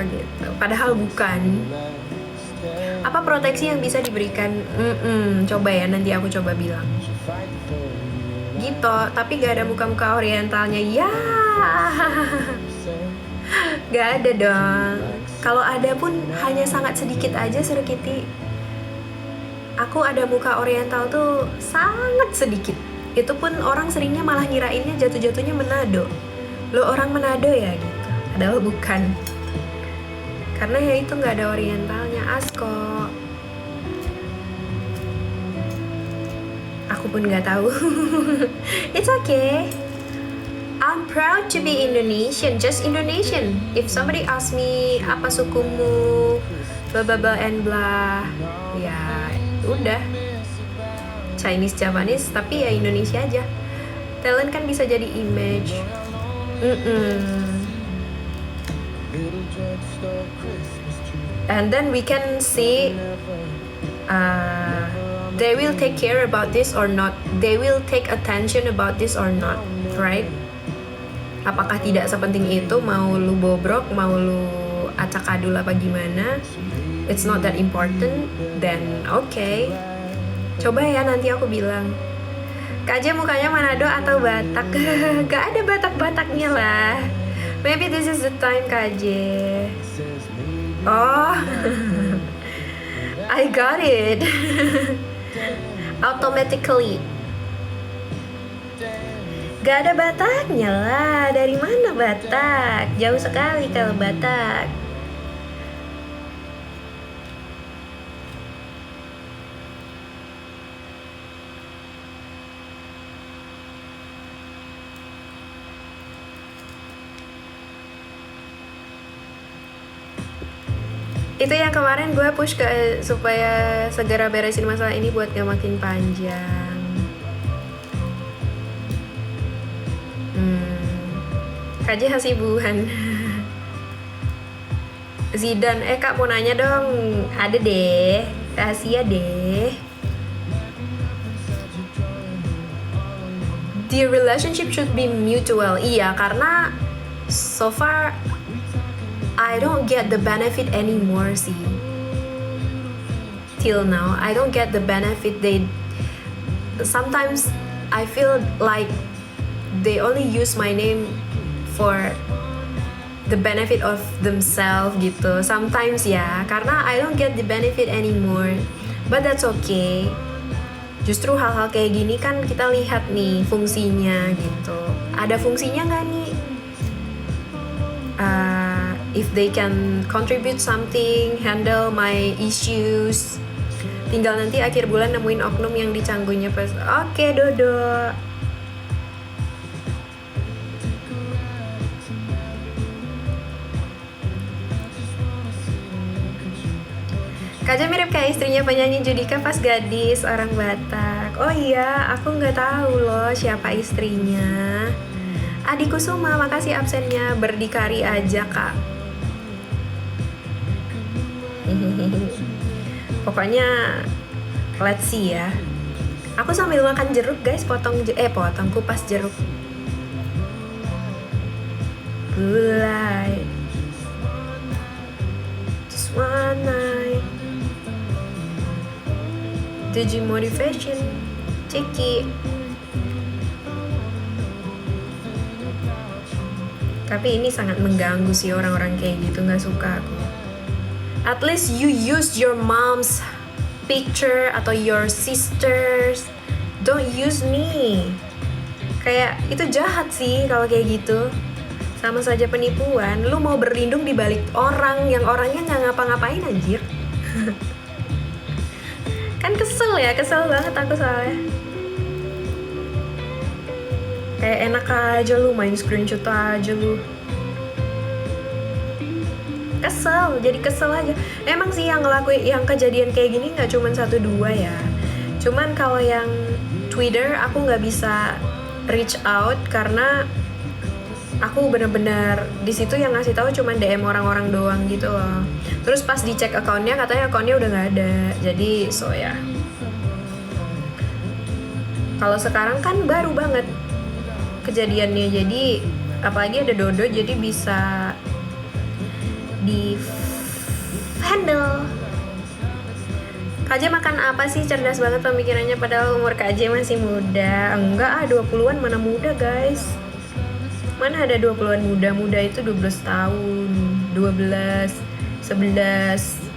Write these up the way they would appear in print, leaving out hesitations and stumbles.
gitu. Padahal bukan. Apa proteksi yang bisa diberikan? Coba ya, nanti aku coba bilang gitu. Tapi gak ada muka-muka orientalnya ya. Gak ada dong. Kalau ada pun hanya sangat sedikit aja, Sir Kitty. Aku ada muka oriental tuh sangat sedikit. Itu pun orang seringnya malah ngirainnya jatuh-jatuhnya Manado. Lo orang Manado ya gitu. Padahal bukan. Karena ya itu gak ada orientalnya, Asko. Aku pun gak tahu. It's okay. I'm proud to be Indonesian, just Indonesian. If somebody ask me apa sukumu, blah blah blah and blah, ya udah Chinese, Japanese, tapi ya Indonesia aja. Talent kan bisa jadi image. And then we can see they will take care about this or not. They will take attention about this or not, right? Apakah tidak sepenting itu, mau lu bobrok, mau lu acak-adul apa gimana, it's not that important, then okay. Coba ya nanti aku bilang, Kak J mukanya Manado atau Batak? Gak ada Batak-Bataknya lah. Maybe this is the time, Kak J. Oh, I got it. Automatically. Gak ada Bataknya lah. Dari mana Batak? Jauh sekali kalau Batak. Itu yang kemarin gue push ke supaya segera beresin masalah ini buat gak makin panjang. Kaji hasibuhan. Zidan, Kak mau nanya dong. Ada deh, rahasia deh. The relationship should be mutual. Iya, karena so far I don't get the benefit anymore sih. Till now, I don't get the benefit. Sometimes I feel like they only use my name for the benefit of themselves gitu. Sometimes ya, karena I don't get the benefit anymore. But that's okay. Justru hal-hal kayak gini kan kita lihat nih fungsinya gitu. Ada fungsinya nggak nih? If they can contribute something, handle my issues. Tinggal nanti akhir bulan nemuin oknum yang dicanggunya pas. Oke, Dodo. Kaja mirip kayak istrinya penyanyi Judika pas gadis, orang Batak. Oh iya, aku nggak tahu loh siapa istrinya. Adi Kusuma, makasih absennya. Berdikari aja, Kak. Pokoknya let's see ya. Aku sambil makan jeruk, guys. Potong kupas jeruk. Bulai. Just one night. Digi motivation, Ciki. Tapi ini sangat mengganggu sih orang-orang kayak gitu, nggak suka aku. At least you use your mom's picture atau your sisters. Don't use me. Kayak itu jahat sih kalau kayak gitu. Sama saja penipuan. Lu mau berlindung di balik orang yang orangnya nggak ngapa-ngapain anjir. Kan kesel banget aku soalnya. Kayak enak aja lu main screenshot aja lu. Jadi kesel aja. Emang sih yang ngelakuin yang kejadian kayak gini nggak cuma 1-2 ya. Cuman kalau yang Twitter aku nggak bisa reach out karena aku bener-bener di situ yang ngasih tahu cuma DM orang-orang doang gitu loh. Terus pas dicek akunnya katanya akunnya udah nggak ada. Jadi so ya. Kalau sekarang kan baru banget kejadiannya, jadi apalagi ada Dodo jadi bisa di handle. KJ makan apa sih? Cerdas banget pemikirannya padahal umur KJ masih muda. Enggak 20-an mana muda guys. Mana ada 20-an muda? Muda itu 12 tahun 12, 11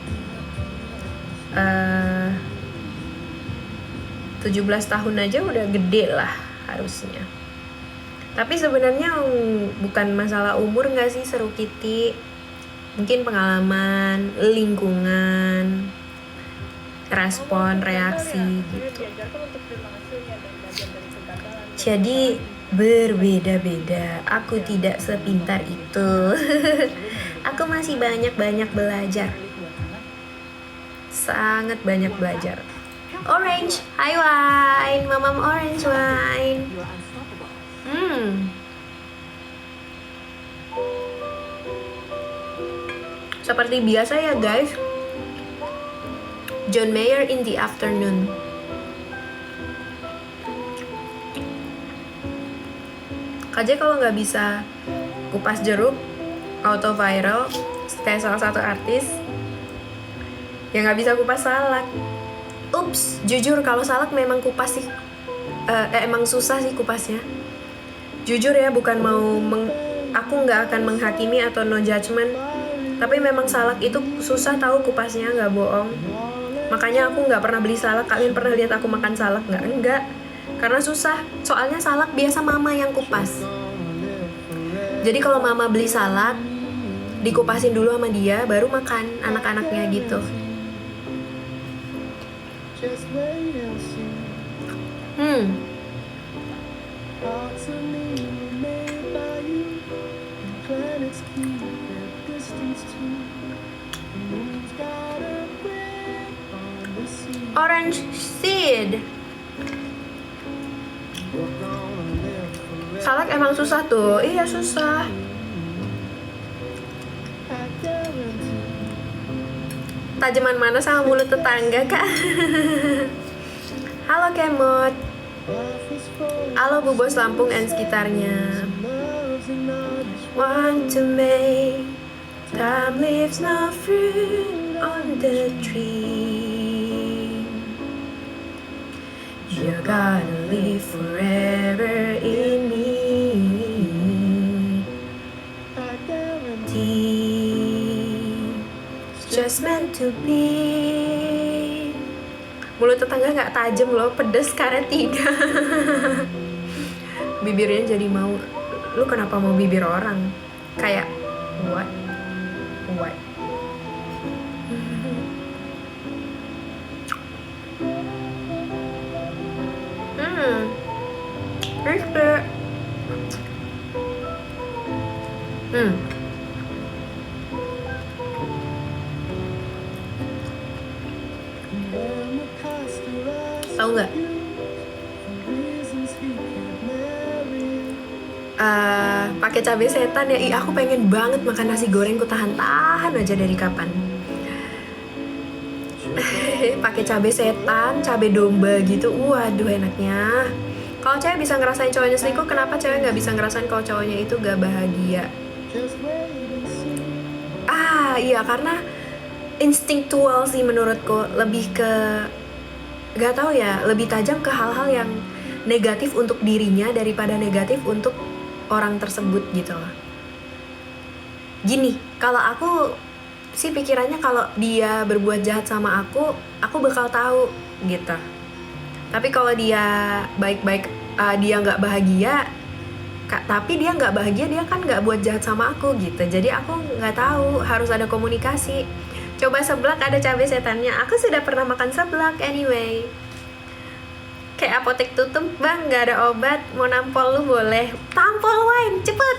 17 tahun aja udah gede lah harusnya. Tapi sebenarnya bukan masalah umur nggak sih Seru Kitty. Mungkin pengalaman, lingkungan, respon, reaksi gitu. Jadi berbeda-beda. Aku tidak sepintar itu. Aku masih banyak belajar. Sangat banyak belajar. Orange, hi Wine, Mamam Orange Wine. Seperti biasa ya guys, John Mayer in the afternoon. KJ kalau nggak bisa kupas jeruk, auto viral, kayak salah satu artis, ya nggak bisa kupas salak. Ups, jujur kalau salak memang kupas sih, emang susah sih kupasnya. Jujur ya, bukan mau aku nggak akan menghakimi atau no judgment, tapi memang salak itu susah tahu kupasnya, nggak bohong. Makanya aku nggak pernah beli salak. Kalian pernah lihat aku makan salak nggak? Enggak, karena susah. Soalnya salak biasa mama yang kupas. Jadi kalau mama beli salak, dikupasin dulu sama dia, baru makan anak-anaknya gitu. Orange seed. Salak emang susah tuh. Iya susah. Tajaman mana sama mulut tetangga kak? Halo Kemot. Halo Bu Bos Lampung and sekitarnya. Want to make time leaves no fruit on the tree. You're gonna live forever in me. It's just meant to be. Mulut tetangga nggak tajam loh, pedes karet 3. Bibirnya jadi mau. Lu kenapa mau bibir orang? Kayak what? Respect. Tahu nggak? Pakai cabai setan ya. Aku pengen banget makan nasi goreng, ku tahan-tahan aja dari kapan. Pakai cabai setan, cabai domba gitu. Waduh enaknya. Kalau cewek bisa ngerasain cowoknya selingkuh, kenapa cewek nggak bisa ngerasain kalau cowoknya itu gak bahagia? Iya karena instinktual sih menurutku, lebih ke gak tahu ya, lebih tajam ke hal-hal yang negatif untuk dirinya daripada negatif untuk orang tersebut gitu loh. Gini, kalau aku sih pikirannya kalau dia berbuat jahat sama aku bakal tahu gitu. Tapi kalau dia baik-baik, dia nggak bahagia, tapi dia nggak bahagia, dia kan nggak buat jahat sama aku gitu. Jadi aku nggak tahu, harus ada komunikasi. Coba seblak ada cabai setannya. Aku sudah pernah makan seblak anyway. Kayak apotek tutup bang, nggak ada obat. Mau nampol lu boleh. Tampol Wine, cepet.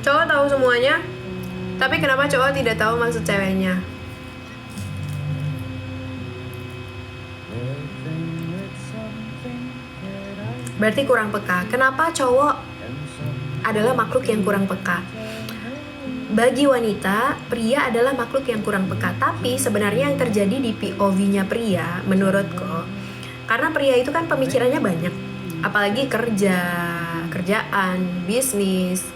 Cowok tahu semuanya, tapi kenapa cowok tidak tahu maksud ceweknya? berarti kurang peka. Kenapa cowok adalah makhluk yang kurang peka? Bagi wanita, pria adalah makhluk yang kurang peka. Tapi sebenarnya yang terjadi di POV-nya pria, menurutku, karena pria itu kan pemikirannya banyak, apalagi kerjaan, bisnis,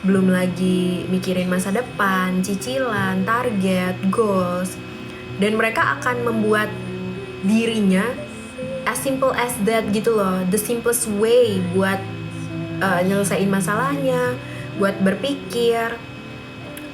belum lagi mikirin masa depan, cicilan, target, goals, dan mereka akan membuat dirinya as simple as that gitu loh, the simplest way buat nyelesain masalahnya, buat berpikir,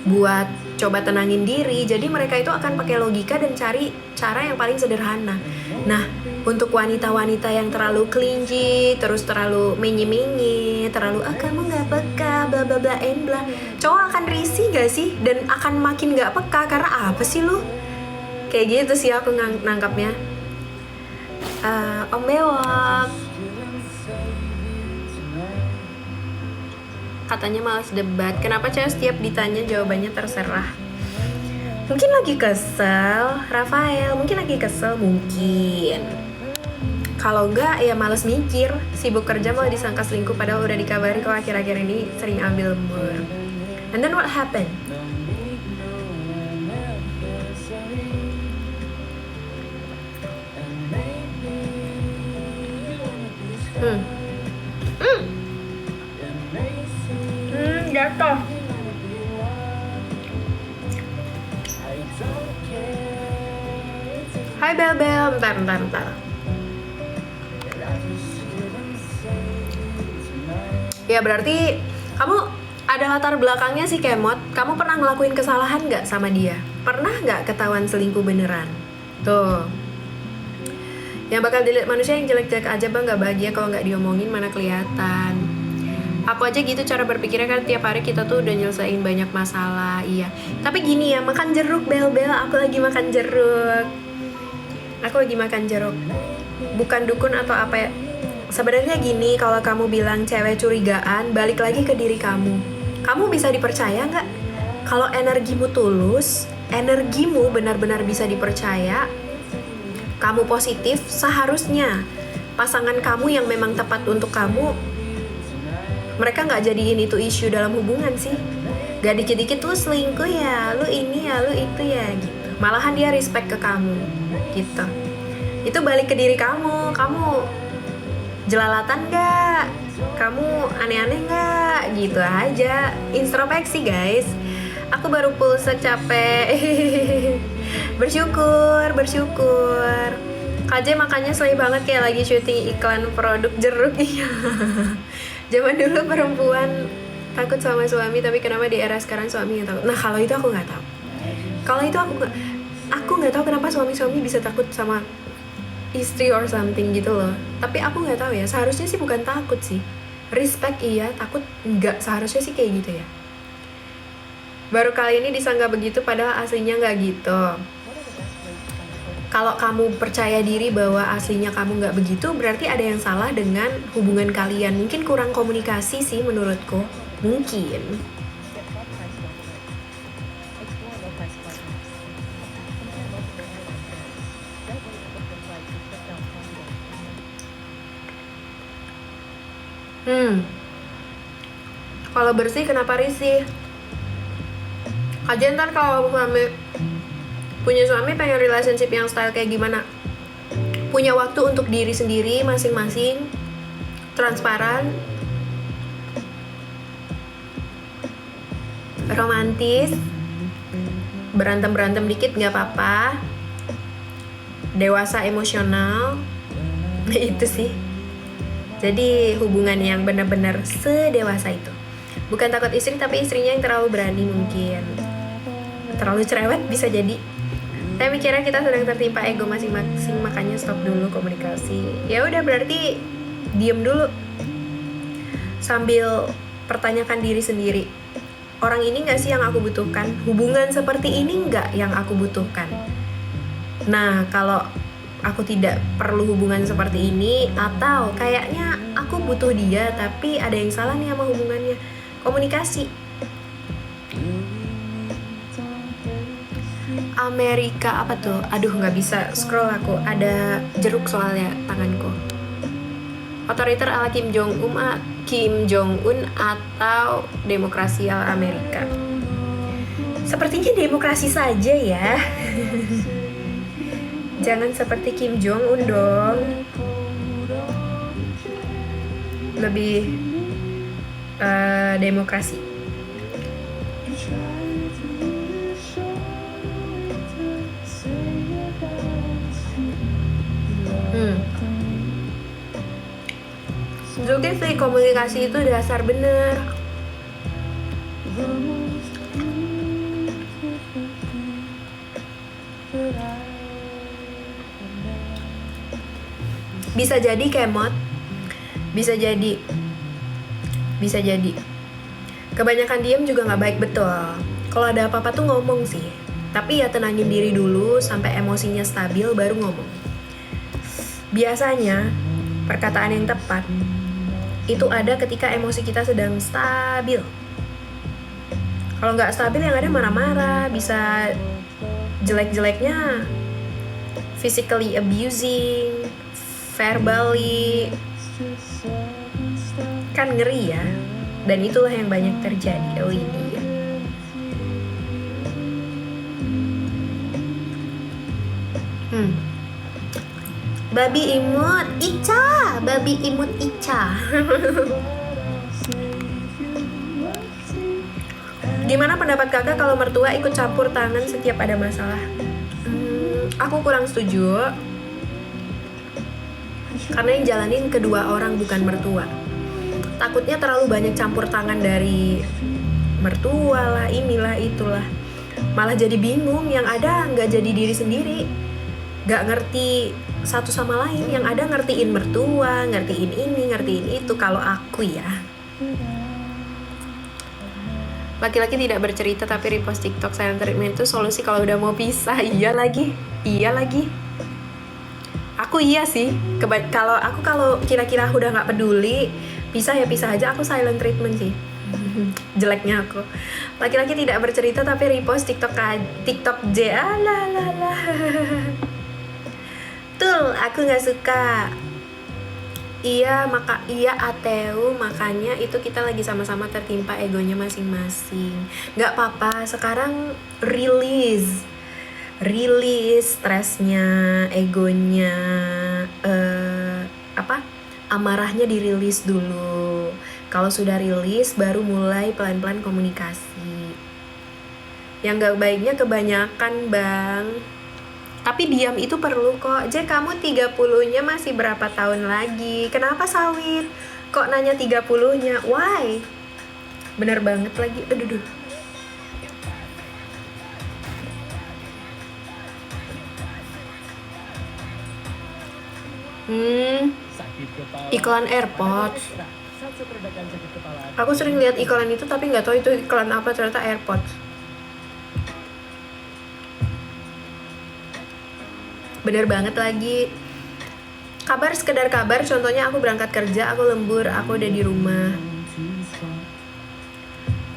buat coba tenangin diri. Jadi mereka itu akan pakai logika dan cari cara yang paling sederhana. Nah, untuk wanita-wanita yang terlalu clingy, terus terlalu menye-menye, terlalu kamu nggak peka, bla bla bla and bla, cowok akan risih gak sih? Dan akan makin nggak peka karena apa sih lu? Kayak gitu sih aku nangkapnya. Om Bewok katanya malas debat. Kenapa cewek setiap ditanya jawabannya terserah? Mungkin lagi kesel, Rafael. Mungkin lagi kesel, mungkin. Kalau enggak, ya males mikir. Sibuk kerja malah disangka selingkuh, padahal udah dikabari kalau akhir-akhir ini sering ambil lembur. And then what happened? Jatuh. Hai Bel, bentar. Ya berarti kamu ada latar belakangnya sih Kemot. Kamu pernah ngelakuin kesalahan gak sama dia? Pernah gak ketahuan selingkuh beneran? Tuh. Yang bakal dilihat manusia yang jelek-jelek aja bang, gak bahagia kalau gak diomongin, mana kelihatan. Aku aja gitu cara berpikirnya, kan tiap hari kita tuh udah nyelesain banyak masalah. Iya, tapi gini ya, makan jeruk Bel, aku lagi makan jeruk. Bukan dukun atau apa ya. Sebenarnya gini, kalau kamu bilang cewek curigaan, balik lagi ke diri kamu. Kamu bisa dipercaya nggak? Kalau energimu tulus, energimu benar-benar bisa dipercaya, kamu positif, seharusnya pasangan kamu yang memang tepat untuk kamu, mereka nggak jadiin itu isu dalam hubungan sih. Gak dikit-dikit lu selingkuh ya, lu ini ya, lu itu ya gitu. Malahan dia respect ke kamu gitu. Itu balik ke diri kamu jelalatan gak? Kamu aneh-aneh gak? Gitu aja. Introspeksi guys. Aku baru pulsa capek. Bersyukur. KJ makannya selai banget kayak lagi syuting iklan produk jeruk. Zaman dulu perempuan takut sama suami, tapi kenapa di era sekarang suami yang takut? Nah kalau itu aku nggak tahu. Aku nggak tahu kenapa suami-suami bisa takut sama istri or something gitu loh. Tapi aku nggak tahu ya. Seharusnya sih bukan takut sih. Respect iya, takut nggak. Seharusnya sih kayak gitu ya. Baru kali ini disangka begitu, padahal aslinya nggak gitu. Kalau kamu percaya diri bahwa aslinya kamu nggak begitu, berarti ada yang salah dengan hubungan kalian. Mungkin kurang komunikasi sih menurutku. Mungkin. Kalau bersih kenapa risih? Kajian ntar kalau punya suami pengen relationship yang style kayak gimana? Punya waktu untuk diri sendiri masing-masing, transparan, romantis, berantem dikit nggak apa-apa, dewasa emosional. Itu sih. Jadi hubungan yang benar-benar sedewasa itu. Bukan takut istri, tapi istrinya yang terlalu berani mungkin. Terlalu cerewet bisa jadi. Saya mikirnya kita sedang tertimpa ego masing-masing, makanya stop dulu komunikasi. Ya udah berarti diem dulu. Sambil pertanyakan diri sendiri. Orang ini nggak sih yang aku butuhkan? Hubungan seperti ini nggak yang aku butuhkan? Nah, kalau aku tidak perlu hubungan seperti ini, atau kayaknya aku butuh dia tapi ada yang salah nih sama hubungannya, komunikasi. Amerika apa tuh? Aduh nggak bisa scroll aku, ada jeruk soalnya tanganku. Otoriter ala Kim Jong Un atau demokrasi ala Amerika? Sepertinya demokrasi saja ya. Jangan seperti Kim Jong Un dong. Lebih demokrasi. Zulkifli, komunikasi itu dasar bener. Bisa jadi kemot, bisa jadi kebanyakan diem juga nggak baik, betul. Kalau ada apa-apa tuh ngomong sih, tapi ya tenangin diri dulu sampai emosinya stabil baru ngomong. Biasanya perkataan yang tepat itu ada ketika emosi kita sedang stabil. Kalau nggak stabil yang ada marah-marah, bisa jelek-jeleknya physically abusing, verbally, kan ngeri ya. Dan itulah yang banyak terjadi. Oh ini ya. Babi imut Ica, babi imut Ica. Gimana pendapat kakak kalau mertua ikut campur tangan setiap ada masalah? Aku kurang setuju. Karena yang jalanin kedua orang bukan mertua. Takutnya terlalu banyak campur tangan dari mertua lah, inilah itulah. Malah jadi bingung, yang ada nggak jadi diri sendiri, nggak ngerti satu sama lain. Yang ada ngertiin mertua, ngertiin ini, ngertiin itu. Kalau aku ya, laki-laki tidak bercerita tapi repost TikTok silent treatment itu solusi kalau udah mau pisah. Iya lagi. Aku iya sih. Kalau kira-kira udah nggak peduli, pisah ya pisah aja. Aku silent treatment sih. Jeleknya aku. Laki-laki tidak bercerita tapi repost TikTok J. Tuh, aku nggak suka. Iya Ateu, makanya itu kita lagi sama-sama tertimpa egonya masing-masing. Nggak apa-apa, sekarang release stresnya, egonya, amarahnya dirilis dulu. Kalau sudah rilis, baru mulai pelan-pelan komunikasi. Yang nggak baiknya kebanyakan, Bang. Tapi diam itu perlu kok. J, kamu 30-nya masih berapa tahun lagi? Kenapa sawit? Kok nanya 30-nya? Why? Bener banget lagi. Aduh. Iklan AirPods. Aku sering lihat iklan itu tapi nggak tahu itu iklan apa, ternyata AirPods. Bener banget lagi. Kabar sekedar kabar, contohnya aku berangkat kerja, aku lembur, aku udah di rumah.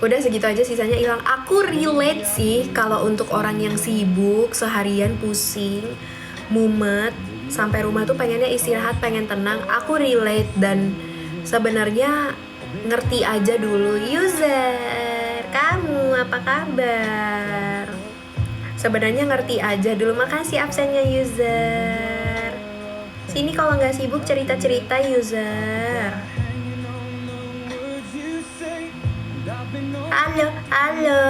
Udah segitu aja, sisanya hilang. Aku relate sih kalau untuk orang yang sibuk, seharian pusing, mumet, sampai rumah tuh pengennya istirahat, pengen tenang. Aku relate dan sebenarnya ngerti aja dulu. User, kamu apa kabar? Sebenarnya ngerti aja dulu. Makasih absennya user. Sini kalau nggak sibuk cerita-cerita user. Halo.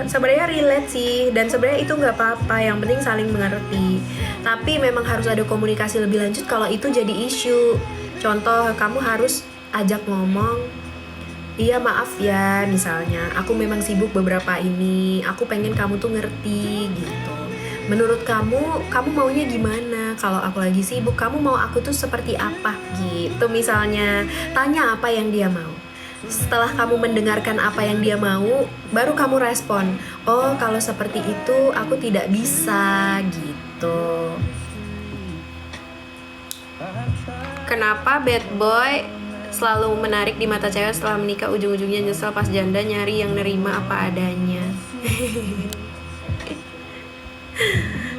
Sebenarnya relate sih, dan sebenarnya itu nggak apa-apa. Yang penting saling mengerti. Tapi memang harus ada komunikasi lebih lanjut kalau itu jadi isu. Contoh, kamu harus ajak ngomong. Iya maaf ya, misalnya aku memang sibuk beberapa ini, aku pengen kamu tuh ngerti gitu. Menurut kamu maunya gimana? Kalau aku lagi sibuk, kamu mau aku tuh seperti apa gitu misalnya. Tanya apa yang dia mau. Setelah kamu mendengarkan apa yang dia mau, baru kamu respon. Oh, kalau seperti itu aku tidak bisa gitu. Kenapa bad boy selalu menarik di mata cewek setelah menikah, ujung-ujungnya nyesel pas janda, nyari yang nerima apa adanya?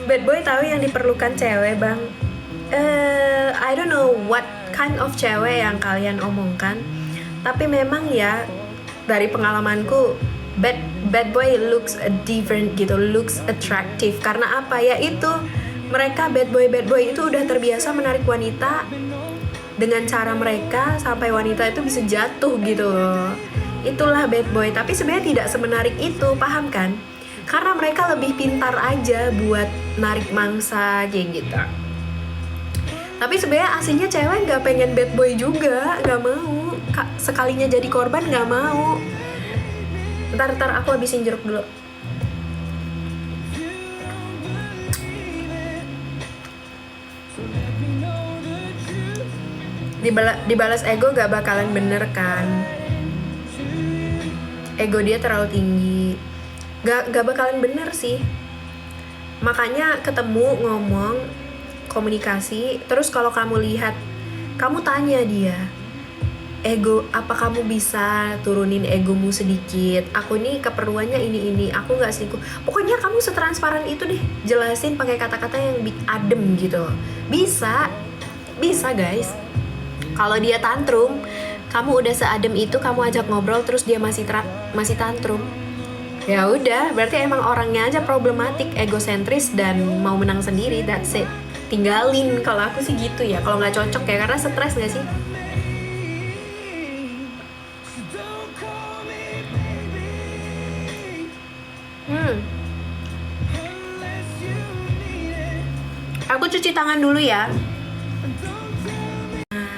Bad boy tahu yang diperlukan cewek, Bang. I don't know what kind of cewek yang kalian omongkan. Tapi memang ya, dari pengalamanku, bad boy looks different gitu, looks attractive. Karena apa ya, itu mereka bad boy itu udah terbiasa menarik wanita dengan cara mereka sampai wanita itu bisa jatuh gitu loh. Itulah bad boy. Tapi sebenarnya tidak semenarik itu, paham kan? Karena mereka lebih pintar aja buat narik mangsa kayak gitu. Tapi sebenarnya aslinya cewek nggak pengen bad boy juga, nggak mau. Sekalinya jadi korban nggak mau. Ntar aku habisin jeruk dulu. Dibalas ego gak bakalan bener kan? Ego dia terlalu tinggi. Gak bakalan bener sih. Makanya ketemu, ngomong, komunikasi. Terus kalau kamu lihat, kamu tanya dia, ego, apa kamu bisa turunin egomu sedikit? Aku nih keperluannya ini, aku gak selingkuh. Pokoknya kamu setransparan itu deh, jelasin pakai kata-kata yang adem gitu. Bisa guys. Kalau dia tantrum, kamu udah seadem itu, kamu ajak ngobrol terus dia masih tantrum, ya udah, berarti emang orangnya aja problematik, egosentris dan mau menang sendiri. That's it. Tinggalin. Kalau aku sih gitu ya, kalau nggak cocok ya, karena stres nggak sih? Aku cuci tangan dulu ya.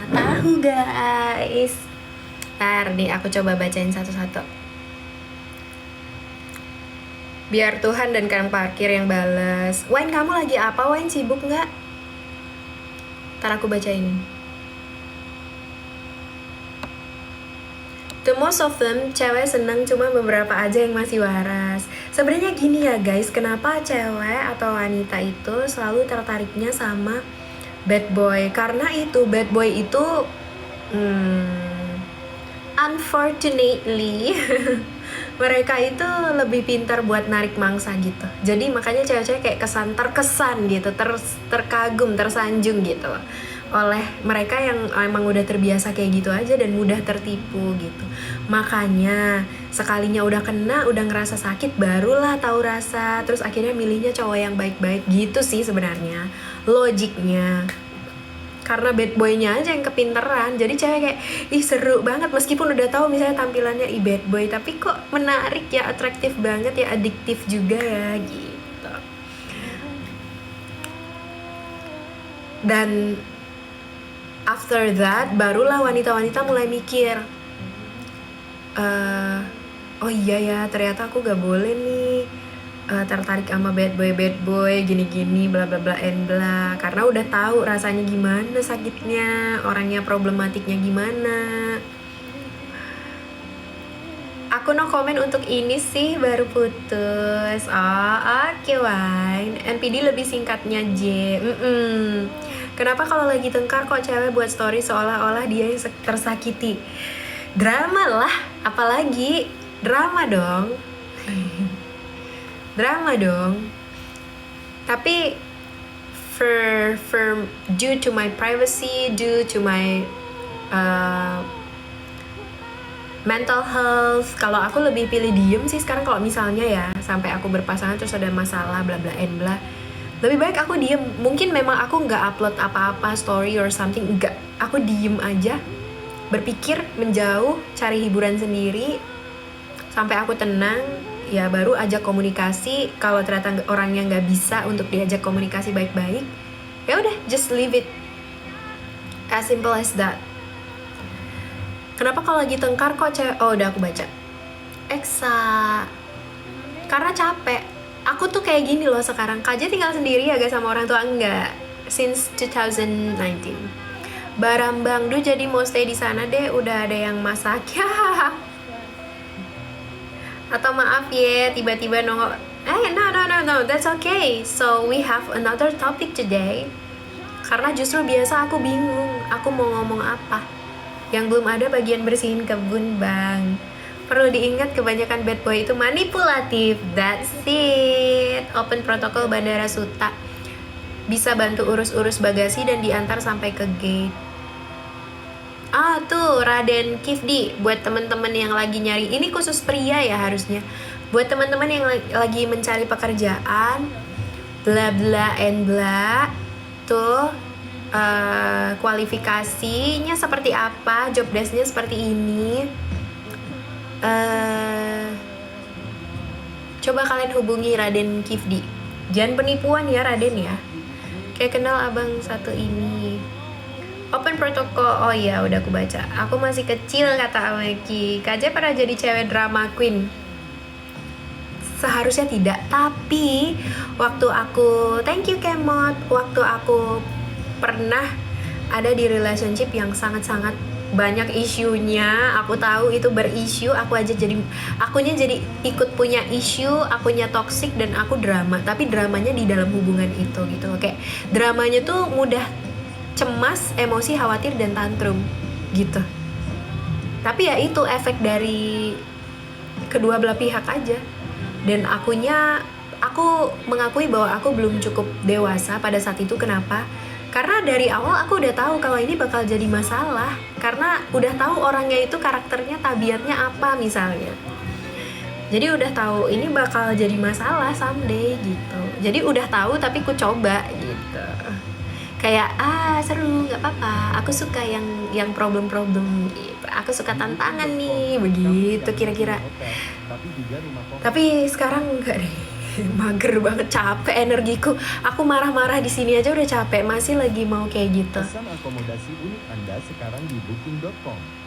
Tahu guys. Ntar nih aku coba bacain satu-satu. Biar Tuhan dan kang parkir yang balas. Wine, kamu lagi apa? Wine sibuk nggak? Ntar aku bacain. The most of them, cewek seneng, cuma beberapa aja yang masih waras. Sebenarnya gini ya guys, kenapa cewek atau wanita itu selalu tertariknya sama bad boy? Karena itu, bad boy itu unfortunately mereka itu lebih pintar buat narik mangsa gitu. Jadi makanya cewek-cewek kayak terkesan gitu, terkagum, tersanjung gitu oleh mereka yang emang udah terbiasa kayak gitu aja dan mudah tertipu gitu. Makanya sekalinya udah kena, udah ngerasa sakit, barulah tahu rasa, terus akhirnya milihnya cowok yang baik-baik gitu sih sebenarnya logiknya. Karena bad boy-nya aja yang kepinteran. Jadi cewek kayak, ih seru banget, meskipun udah tahu misalnya tampilannya bad boy, tapi kok menarik ya, atraktif banget ya, adiktif juga ya gitu. Dan after that, barulah wanita-wanita mulai mikir, oh iya ya, ternyata aku gak boleh nih tertarik sama bad boy gini-gini bla bla bla and bla, karena udah tahu rasanya gimana sakitnya, orangnya problematiknya gimana. Aku no komen untuk ini sih, baru putus. Oke, Wine. NPD lebih singkatnya J. Kenapa kalau lagi tengkar kok cewek buat story seolah-olah dia yang tersakiti? Drama lah, apalagi drama dong. Drama dong. Tapi for due to my privacy, due to my mental health, kalau aku lebih pilih diem sih sekarang. Kalau misalnya ya sampai aku berpasangan terus ada masalah bla bla and bla, lebih baik aku diem. Mungkin memang aku nggak upload apa-apa story or something, enggak, aku diem aja, berpikir menjauh, cari hiburan sendiri sampai aku tenang, ya baru ajak komunikasi. Kalau ternyata orangnya nggak bisa untuk diajak komunikasi baik-baik, ya udah, just leave it, as simple as that. Kenapa kalau lagi tengkar kok cewek? Oh udah aku baca. Eksa, karena capek. Aku tuh kayak gini loh sekarang. KJ tinggal sendiri ya guys, sama orang tua enggak, since 2019. Barambang duh, jadi mau stay di sana deh, udah ada yang masak ya. Atau maaf ya tiba-tiba nongol. No, that's okay. So we have another topic today. Karena justru biasa aku bingung, aku mau ngomong apa. Yang belum ada bagian bersihin kebun bang. Perlu diingat kebanyakan bad boy itu manipulatif. That's it. Open protokol Bandara Suta, bisa bantu urus-urus bagasi dan diantar sampai ke gate. Tuh Raden Kifdi, buat teman-teman yang lagi nyari, ini khusus pria ya harusnya. Buat teman-teman yang lagi mencari pekerjaan, bla bla and bla, tuh kualifikasinya seperti apa, job desk-nya seperti ini. Coba kalian hubungi Raden Kifdi. Jangan penipuan ya Raden ya. Kayak kenal abang satu ini. Open protokol, oh iya udah aku baca. Aku masih kecil kata Ameki. KJ pernah jadi cewek drama queen? Seharusnya tidak, tapi waktu aku, thank you Kemot, waktu aku pernah ada di relationship yang sangat-sangat banyak isunya, aku tahu itu berisu, akunya jadi ikut punya isu, akunya toxic dan aku drama, tapi dramanya di dalam hubungan itu gitu. Kayak dramanya tuh mudah cemas, emosi, khawatir, dan tantrum gitu. Tapi ya itu efek dari kedua belah pihak aja. Dan aku mengakui bahwa aku belum cukup dewasa pada saat itu. Kenapa? Karena dari awal aku udah tahu kalau ini bakal jadi masalah. Karena udah tahu orangnya itu karakternya, tabiatnya apa misalnya. Jadi udah tahu ini bakal jadi masalah someday gitu. Jadi udah tahu tapi ku coba gitu. Kayak seru, nggak apa-apa, aku suka yang problem gitu, aku suka tantangan nih, begitu kira-kira. Tapi sekarang enggak deh, mager banget, capek energiku, aku marah-marah di sini aja udah capek, masih lagi mau kayak gitu. Pesan akomodasi unik Anda sekarang di booking.com.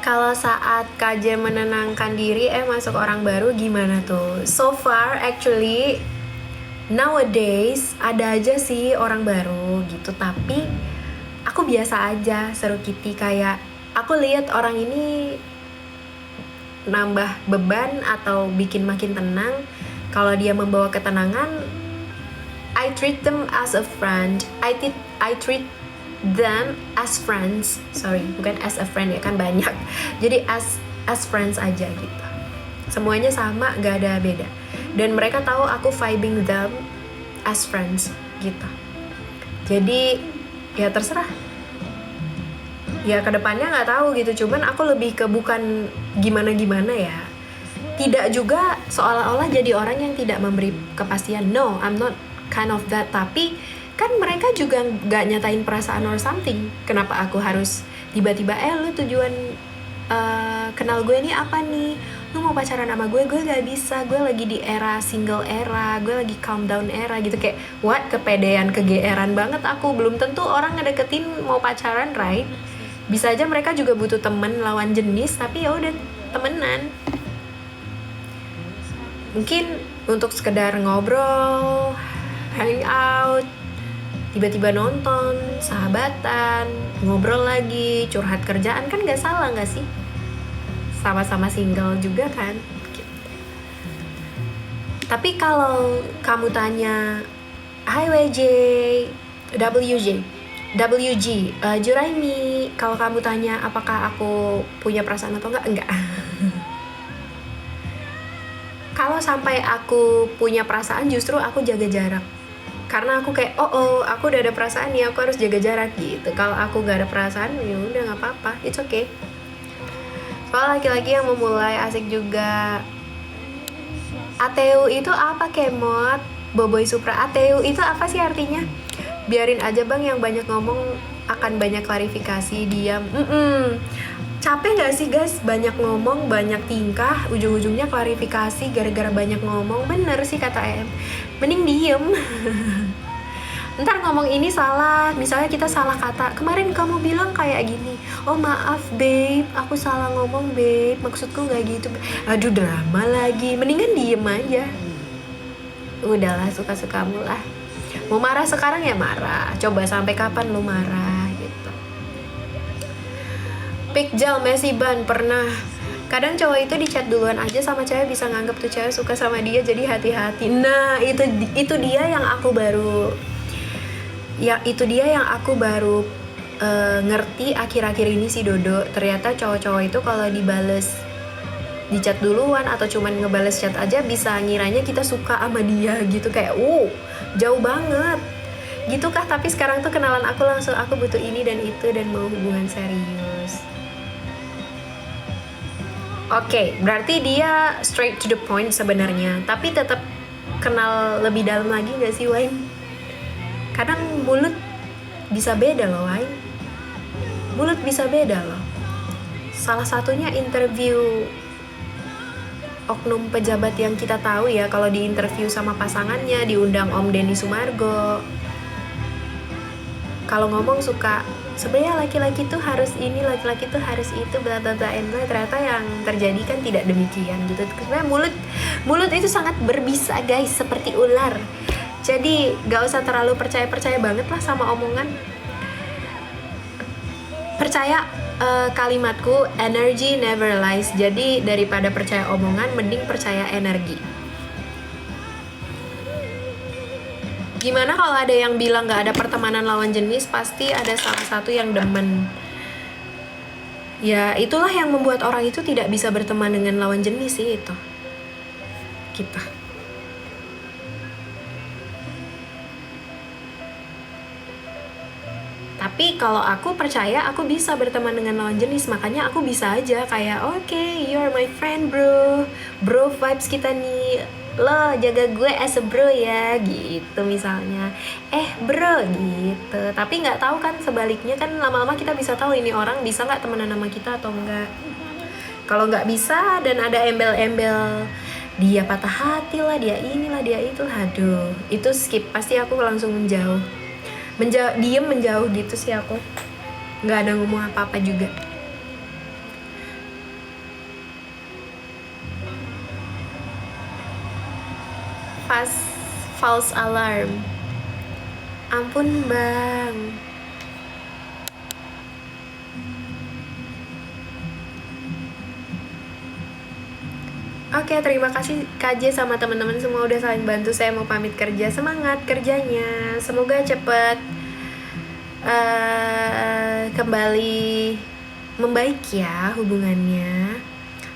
Kalau saat KJ menenangkan diri masuk orang baru gimana tuh? So far actually nowadays ada aja sih orang baru gitu, tapi aku biasa aja, seru Kitty. Kayak aku lihat orang ini nambah beban atau bikin makin tenang. Kalau dia membawa ketenangan, I treat them as a friend. I treat them as friends, bukan as a friend ya kan banyak, jadi as friends aja gitu, semuanya sama, gak ada beda, dan mereka tahu aku vibing them as friends gitu. Jadi ya terserah ya, kedepannya nggak tahu gitu, cuman aku lebih ke bukan gimana ya, tidak juga seolah-olah jadi orang yang tidak memberi kepastian. No, I'm not kind of that. Tapi kan mereka juga gak nyatain perasaan or something. Kenapa aku harus tiba-tiba lu tujuan kenal gue nih apa nih, lu mau pacaran sama gue gak bisa, gue lagi di era single era, gue lagi calm down era gitu. Kayak what, kepedean, kegeeran banget aku. Belum tentu orang ngedeketin mau pacaran, right? Bisa aja mereka juga butuh temen lawan jenis, tapi ya udah temenan, mungkin untuk sekedar ngobrol, hang out, tiba-tiba nonton, sahabatan, ngobrol lagi, curhat kerjaan, kan gak salah gak sih? Sama-sama single juga kan gitu. Tapi kalau kamu tanya, hi WG, Juraimi, kalau kamu tanya apakah aku punya perasaan atau enggak. Kalau sampai aku punya perasaan, justru aku jaga jarak. Karena aku kayak aku udah ada perasaan nih, aku harus jaga jarak gitu. Kalau aku gak ada perasaan, ya udah nggak apa-apa, it's okay. Soal laki-laki yang memulai asik juga. ATU itu apa Kemot? Boboy Supra, ATU itu apa sih artinya? Biarin aja bang, yang banyak ngomong akan banyak klarifikasi, diam. Capek gak sih guys, banyak ngomong, banyak tingkah, ujung-ujungnya klarifikasi gara-gara banyak ngomong. Bener sih kata em, mending diem. Ntar ngomong ini salah, misalnya kita salah kata, kemarin kamu bilang kayak gini, oh maaf babe, aku salah ngomong babe, maksudku gak gitu. Aduh drama lagi, mendingan diem aja. Udahlah, suka-sukamu lah. Mau marah sekarang ya marah, coba sampai kapan lu marah gitu. Pikjal Messi Ban pernah. Kadang cowok itu di chat duluan aja sama cewek, bisa nganggep tuh cewek suka sama dia, jadi hati-hati. Nah itu dia yang aku baru ngerti akhir-akhir ini sih Dodo. Ternyata cowok-cowok itu kalau dibales di chat duluan atau cuman ngebales chat aja bisa ngiranya kita suka sama dia gitu, kayak jauh banget gitu kah. Tapi sekarang tuh kenalan aku langsung, aku butuh ini dan itu dan mau hubungan serius. Oke, berarti dia straight to the point sebenarnya, tapi tetap kenal lebih dalam lagi gak sih, Wine? Kadang mulut bisa beda loh, Wine. Mulut bisa beda loh. Salah satunya interview oknum pejabat yang kita tahu ya, kalau di interview sama pasangannya diundang Om Denny Sumargo. Kalau ngomong suka sebenarnya laki-laki tuh harus ini, laki-laki tuh harus itu, bla bla bla, ternyata yang terjadi kan tidak demikian gitu. Karena mulut itu sangat berbisa guys, seperti ular. Jadi gak usah terlalu percaya banget lah sama omongan. Percaya kalimatku, energy never lies. Jadi daripada percaya omongan, mending percaya energi. Gimana kalau ada yang bilang gak ada pertemanan lawan jenis? Pasti ada salah satu yang demen. Ya itulah yang membuat orang itu tidak bisa berteman dengan lawan jenis sih, itu kita. Tapi kalau aku percaya aku bisa berteman dengan lawan jenis, makanya aku bisa aja kayak oke, you're my friend bro vibes kita nih, lo jaga gue as a bro ya gitu misalnya, bro gitu. Tapi nggak tahu kan sebaliknya, kan lama-lama kita bisa tahu ini orang bisa nggak temenan sama kita atau enggak. Kalau nggak bisa dan ada embel-embel dia patah hati lah, dia inilah dia itu, aduh itu skip, pasti aku langsung diem menjauh gitu sih aku, nggak ada ngomong apa-apa juga. False alarm, ampun bang. Oke, terima kasih KJ sama teman-teman semua udah saling bantu. Saya mau pamit kerja, semangat kerjanya, semoga cepet kembali membaik ya hubungannya.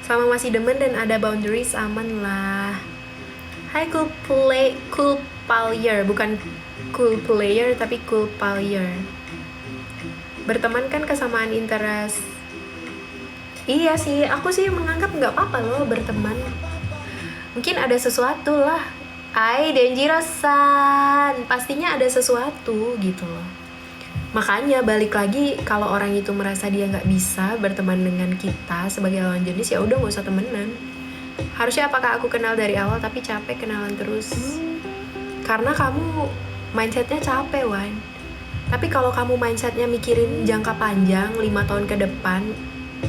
Selama masih demen dan ada boundaries, aman lah. Hai cool player, bukan cool player tapi cool player. Berteman kan kesamaan interest. Iya sih, aku sih menganggap nggak apa-apa loh berteman. Mungkin ada sesuatu lah. Denjiro-san, pastinya ada sesuatu gitu loh. Makanya balik lagi, kalau orang itu merasa dia nggak bisa berteman dengan kita sebagai lawan jenis, ya udah nggak usah temenan. Harusnya apakah aku kenal dari awal tapi capek kenalan terus? Karena kamu mindsetnya capek, Wan. Tapi kalau kamu mindsetnya mikirin jangka panjang, 5 tahun ke depan,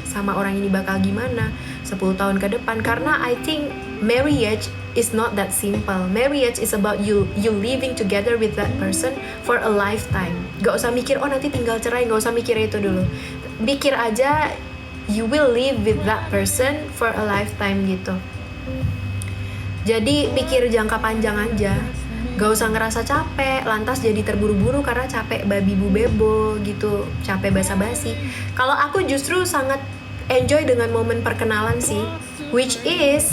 sama orang ini bakal gimana 10 tahun ke depan. Karena I think marriage is not that simple. Marriage is about you living together with that person for a lifetime. Gak usah mikir nanti tinggal cerai, gak usah mikir itu dulu. Pikir aja you will live with that person for a lifetime gitu. Jadi pikir jangka panjang aja. Gak usah ngerasa capek, lantas jadi terburu-buru karena capek babi bu bebo gitu, capek basa-basi. Kalau aku justru sangat enjoy dengan momen perkenalan sih, which is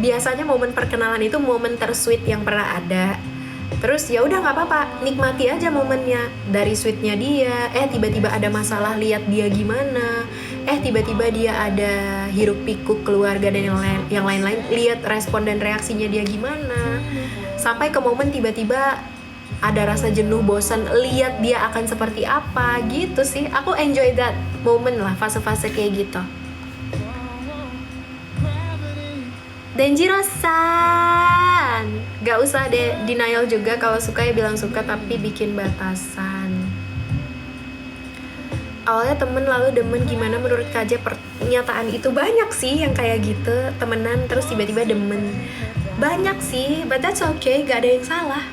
biasanya momen perkenalan itu momen tersweet yang pernah ada. Terus ya udah nggak apa-apa, nikmati aja momennya. Dari sweetnya dia, tiba-tiba ada masalah, lihat dia gimana, tiba-tiba dia ada hiruk pikuk keluarga dan yang lain-lain, lihat respon dan reaksinya dia gimana. Sampai ke momen tiba-tiba ada rasa jenuh, bosan, lihat dia akan seperti apa gitu sih. Aku enjoy that moment lah, fase-fase kayak gitu. Denjiro-san, gak usah denial juga, kalau suka ya bilang suka tapi bikin batasan. Awalnya temen lalu demen, gimana menurut KJ pernyataan itu? Banyak sih yang kayak gitu, temenan terus tiba-tiba demen. Banyak sih, but that's okay, gak ada yang salah.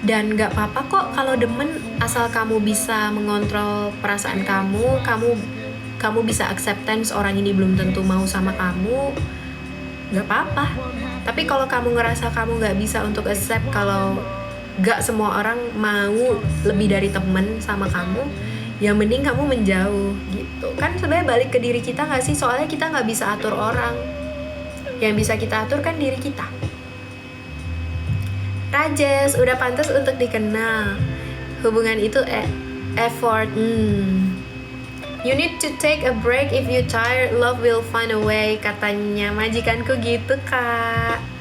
Dan gak apa-apa kok kalau demen, asal kamu bisa mengontrol perasaan kamu bisa acceptance orang ini belum tentu mau sama kamu, gak apa-apa. Tapi kalau kamu ngerasa kamu gak bisa untuk accept kalau gak semua orang mau lebih dari temen sama kamu, ya mending kamu menjauh gitu. Kan sebenarnya balik ke diri kita nggak sih? Soalnya kita nggak bisa atur orang. Yang bisa kita atur kan diri kita. Rajes, udah pantas untuk dikenal. Hubungan itu effort. You need to take a break if you tired. Love will find a way. Katanya majikanku gitu, Kak.